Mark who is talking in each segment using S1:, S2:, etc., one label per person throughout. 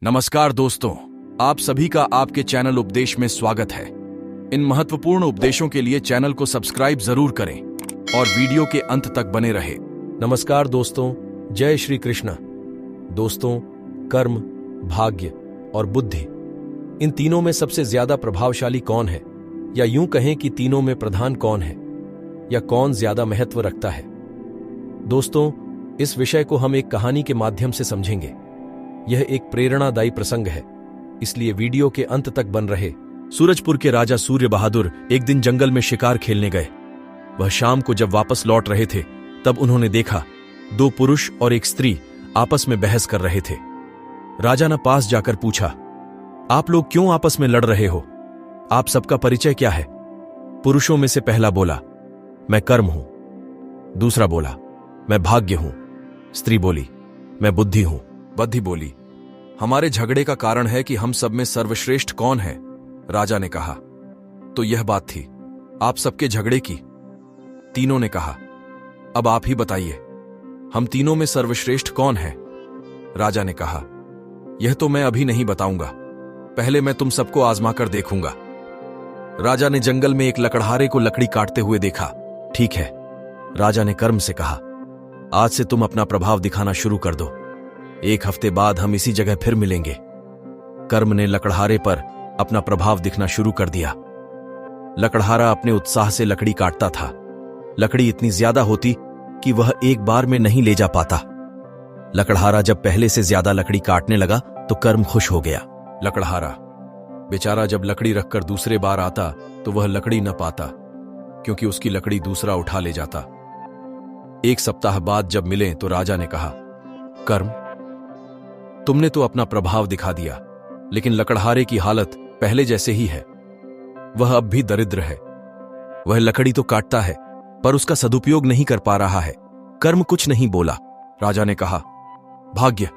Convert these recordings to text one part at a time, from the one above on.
S1: नमस्कार दोस्तों, आप सभी का आपके चैनल उपदेश में स्वागत है। इन महत्वपूर्ण उपदेशों के लिए चैनल को सब्सक्राइब जरूर करें और वीडियो के अंत तक बने रहे।
S2: नमस्कार दोस्तों, जय श्री कृष्ण। दोस्तों, कर्म, भाग्य और बुद्धि, इन तीनों में सबसे ज्यादा प्रभावशाली कौन है, या यूं कहें कि तीनों में प्रधान कौन है, या कौन ज्यादा महत्व रखता है? दोस्तों, इस विषय को हम एक कहानी के माध्यम से समझेंगे। यह एक प्रेरणादायी प्रसंग है, इसलिए वीडियो के अंत तक बन रहे। सूरजपुर के राजा सूर्य बहादुर एक दिन जंगल में शिकार खेलने गए। वह शाम को जब वापस लौट रहे थे, तब उन्होंने देखा दो पुरुष और एक स्त्री आपस में बहस कर रहे थे। राजा ने पास जाकर पूछा, आप लोग क्यों आपस में लड़ रहे हो? आप सबका परिचय क्या है? पुरुषों में से पहला बोला, मैं कर्म हूं। दूसरा बोला, मैं भाग्य हूं। स्त्री बोली, मैं बुद्धि हूं।
S1: बुद्धि बोली, हमारे झगड़े का कारण है कि हम सब में सर्वश्रेष्ठ कौन है। राजा ने कहा, तो यह बात थी आप सबके झगड़े की? तीनों ने कहा, अब आप ही बताइए, हम तीनों में सर्वश्रेष्ठ कौन है? राजा ने कहा, यह तो मैं अभी नहीं बताऊंगा, पहले मैं तुम सबको आजमा कर देखूंगा। राजा ने जंगल में एक लकड़हारे को लकड़ी काटते हुए देखा। ठीक है, राजा ने कर्म से कहा, आज से तुम अपना प्रभाव दिखाना शुरू कर दो। एक हफ्ते बाद हम इसी जगह फिर मिलेंगे। कर्म ने लकड़हारे पर अपना प्रभाव दिखना शुरू कर दिया। लकड़हारा अपने उत्साह से लकड़ी काटता था। लकड़ी इतनी ज्यादा होती कि वह एक बार में नहीं ले जा पाता। लकड़हारा जब पहले से ज्यादा लकड़ी काटने लगा तो कर्म खुश हो गया। लकड़हारा बेचारा जब लकड़ी रखकर दूसरे बार आता तो वह लकड़ी न पाता, क्योंकि उसकी लकड़ी दूसरा उठा ले जाता। एक सप्ताह बाद जब मिले तो राजा ने कहा, कर्म, तुमने तो अपना प्रभाव दिखा दिया, लेकिन लकड़हारे की हालत पहले जैसे ही है। वह अब भी दरिद्र है। वह लकड़ी तो काटता है, पर उसका सदुपयोग नहीं कर पा रहा है। कर्म कुछ नहीं बोला। राजा ने कहा, भाग्य,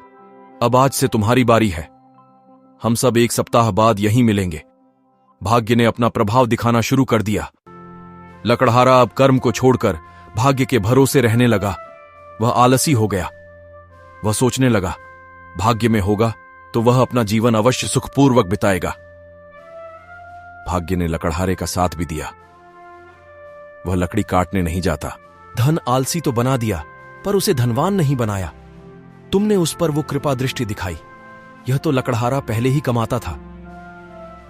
S1: अब आज से तुम्हारी बारी है। हम सब एक सप्ताह बाद यहीं मिलेंगे। भाग्य ने अपना प्रभाव दिखाना शुरू कर दिया। लकड़हारा अब कर्म को छोड़कर भाग्य के भरोसे रहने लगा। वह आलसी हो गया। वह सोचने लगा, भाग्य में होगा तो वह अपना जीवन अवश्य सुखपूर्वक बिताएगा। भाग्य ने लकड़हारे का साथ भी दिया। वह लकड़ी काटने नहीं जाता।
S2: धन आलसी तो बना दिया, पर उसे धनवान नहीं बनाया। तुमने उस पर वो कृपा दृष्टि दिखाई। यह तो लकड़हारा पहले ही कमाता था।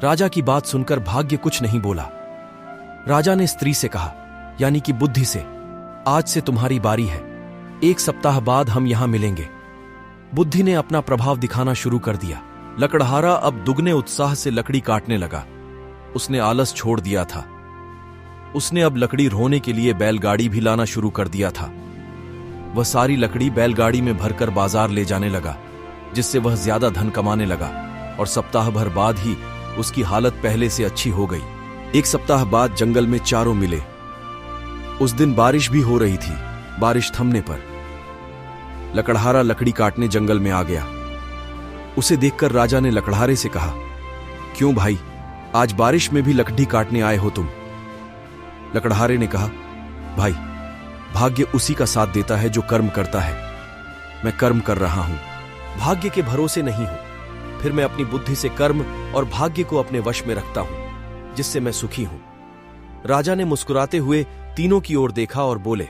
S2: राजा की बात सुनकर भाग्य कुछ नहीं बोला। राजा ने स्त्री से कहा, यानी कि बुद्धि से, आज से तुम्हारी बारी है। एक सप्ताह बाद हम यहां मिलेंगे। बुद्धि ने अपना प्रभाव दिखाना शुरू कर दिया। लकड़हारा अब दुगने उत्साह से लकड़ी काटने लगा। उसने आलस छोड़ दिया था। उसने अब लकड़ी ढोने के लिए बैलगाड़ी भी लाना शुरू कर दिया था। वह सारी लकड़ी बैलगाड़ी में भरकर बाजार ले जाने लगा, जिससे वह ज्यादा धन कमाने लगा, और सप्ताह भर बाद ही उसकी हालत पहले से अच्छी हो गई। एक सप्ताह बाद जंगल में चारों मिले। उस दिन बारिश भी हो रही थी। बारिश थमने पर लकड़हारा लकड़ी काटने जंगल में आ गया। उसे देखकर राजा ने लकड़हारे से कहा, क्यों भाई, आज बारिश में भी लकड़ी काटने आए हो तुम? लकड़हारे ने कहा, भाई, भाग्य उसी का साथ देता है जो कर्म करता है। मैं कर्म कर रहा हूं, भाग्य के भरोसे नहीं हूं। फिर मैं अपनी बुद्धि से कर्म और भाग्य को अपने वश में रखता हूं, जिससे मैं सुखी हूं। राजा ने मुस्कुराते हुए तीनों की ओर देखा और बोले,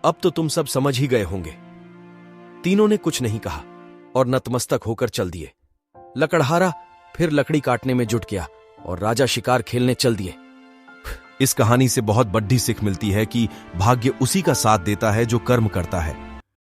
S2: अब तो तुम सब समझ ही गए होंगे। तीनों ने कुछ नहीं कहा और नतमस्तक होकर चल दिए। लकड़हारा फिर लकड़ी काटने में जुट गया और राजा शिकार खेलने चल दिए। इस कहानी से बहुत बड़ी सीख मिलती है कि भाग्य उसी का साथ देता है जो कर्म करता है।